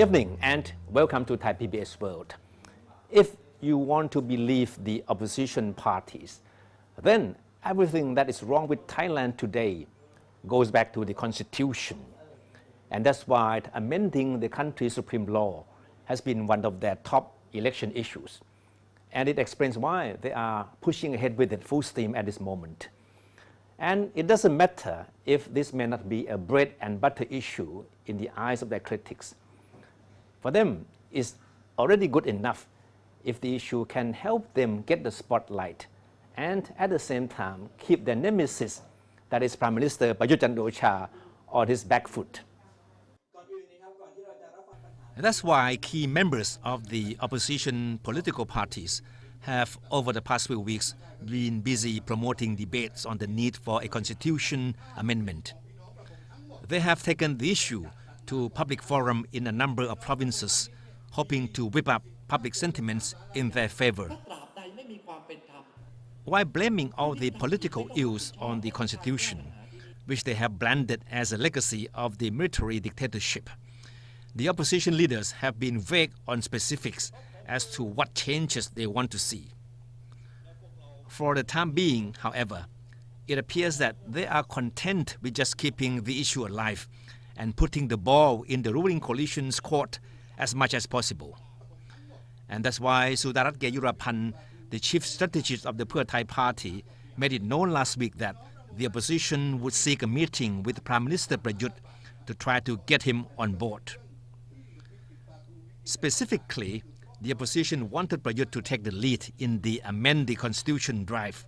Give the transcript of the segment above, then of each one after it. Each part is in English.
evening and welcome to ThaiPBS World. If you want to believe the opposition parties, then everything that is wrong with Thailand today goes back to the constitution. And that's why amending the country's supreme law has been one of their top election issues. And it explains why they are pushing ahead with it full steam at this moment. And it doesn't matter if this may not be a bread and butter issue in the eyes of their critics. For them, it's already good enough if the issue can help them get the spotlight and at the same time keep their nemesis, that is Prime Minister Prayut Chan-o-cha, on his back foot. That's why key members of the opposition political parties have, over the past few weeks, been busy promoting debates on the need for a constitution amendment. They have taken the issue to public forum in a number of provinces, hoping to whip up public sentiments in their favor. While blaming all the political ills on the constitution, which they have branded as a legacy of the military dictatorship, the opposition leaders have been vague on specifics as to what changes they want to see. For the time being, however, it appears that they are content with just keeping the issue alive and putting the ball in the ruling coalition's court as much as possible. And that's why Sudarat Geyurapan, the chief strategist of the Pheu Thai party, made it known last week that the opposition would seek a meeting with Prime Minister Prayut to try to get him on board. Specifically, the opposition wanted Prayut to take the lead in the amend the constitution drive.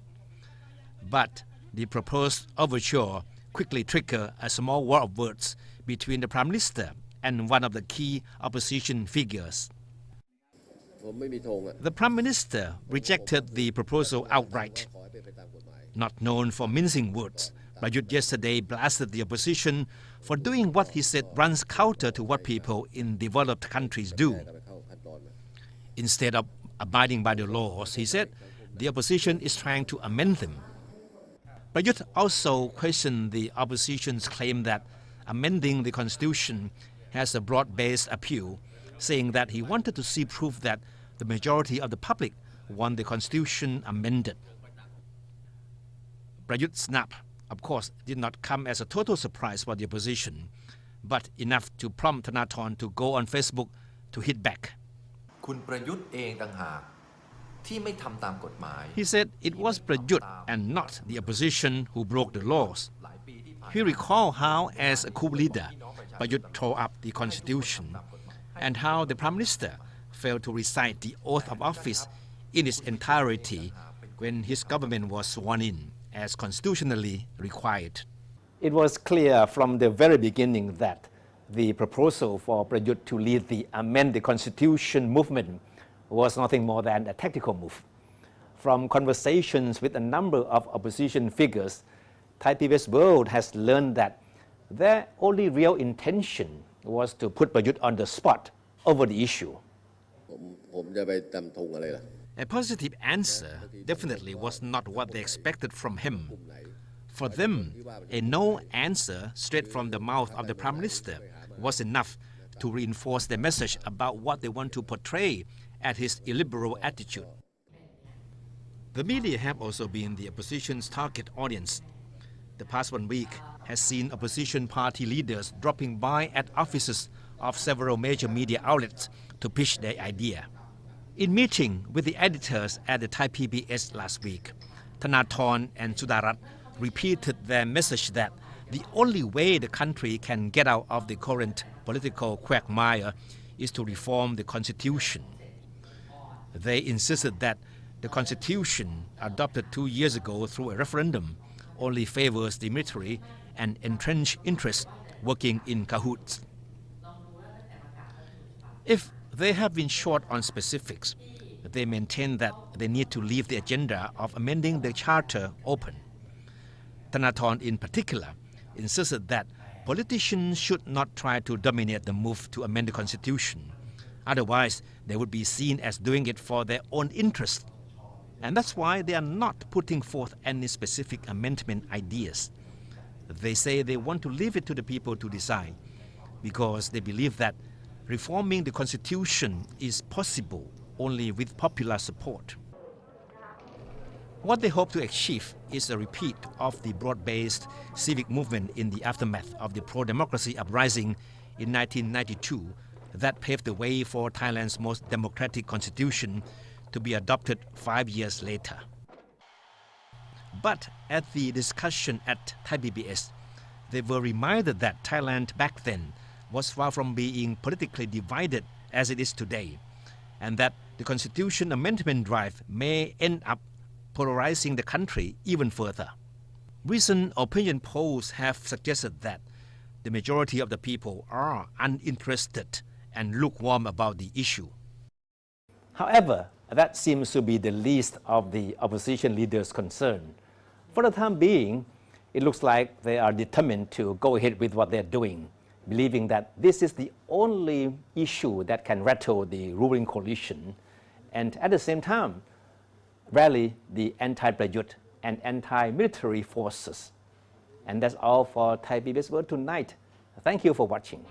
But the proposed overture quickly triggered a small war of words between the Prime Minister and one of the key opposition figures. The Prime Minister rejected the proposal outright. Not known for mincing words, Prayut yesterday blasted the opposition for doing what he said runs counter to what people in developed countries do. Instead of abiding by the laws, he said, the opposition is trying to amend them. Prayut also questioned the opposition's claim that amending the constitution has a broad-based appeal, saying that he wanted to see proof that the majority of the public want the constitution amended. Prayut's snap, of course, did not come as a total surprise for the opposition, but enough to prompt Thanathorn to go on Facebook to hit back. He said it was Prayut and not the opposition who broke the laws. He recalled how, as a coup leader, Prayut tore up the constitution and how the Prime Minister failed to recite the oath of office in its entirety when his government was sworn in, as constitutionally required. It was clear from the very beginning that the proposal for Prayut to lead the amend the constitution movement was nothing more than a tactical move. From conversations with a number of opposition figures, ThaiPBS World has learned that their only real intention was to put Prayut on the spot over the issue. A positive answer definitely was not what they expected from him. For them, a no answer straight from the mouth of the Prime Minister was enough to reinforce their message about what they want to portray as his illiberal attitude. The media have also been the opposition's target audience. The past 1 week has seen opposition party leaders dropping by at offices of several major media outlets to pitch their idea. In meeting with the editors at the Thai PBS last week, Thanathorn and Sudarat repeated their message that the only way the country can get out of the current political quagmire is to reform the constitution. They insisted that the constitution, adopted 2 years ago through a referendum, only favors the military and entrenched interests working in cahoots. If they have been short on specifics, they maintain that they need to leave the agenda of amending the charter open. Thanathorn in particular insisted that politicians should not try to dominate the move to amend the constitution. Otherwise, they would be seen as doing it for their own interest. And that's why they are not putting forth any specific amendment ideas. They say they want to leave it to the people to decide, because they believe that reforming the constitution is possible only with popular support. What they hope to achieve is a repeat of the broad-based civic movement in the aftermath of the pro-democracy uprising in 1992 that paved the way for Thailand's most democratic constitution to be adopted 5 years later. But at the discussion at ThaiPBS, they were reminded that Thailand back then was far from being politically divided as it is today, and that the constitution amendment drive may end up polarizing the country even further. Recent opinion polls have suggested that the majority of the people are uninterested and lukewarm about the issue. However, that seems to be the least of the opposition leaders' concern. For the time being, it looks like they are determined to go ahead with what they're doing, believing that this is the only issue that can rattle the ruling coalition, and at the same time, rally the anti-Prayut and anti-military forces. And that's all for ThaiPBS World tonight. Thank you for watching.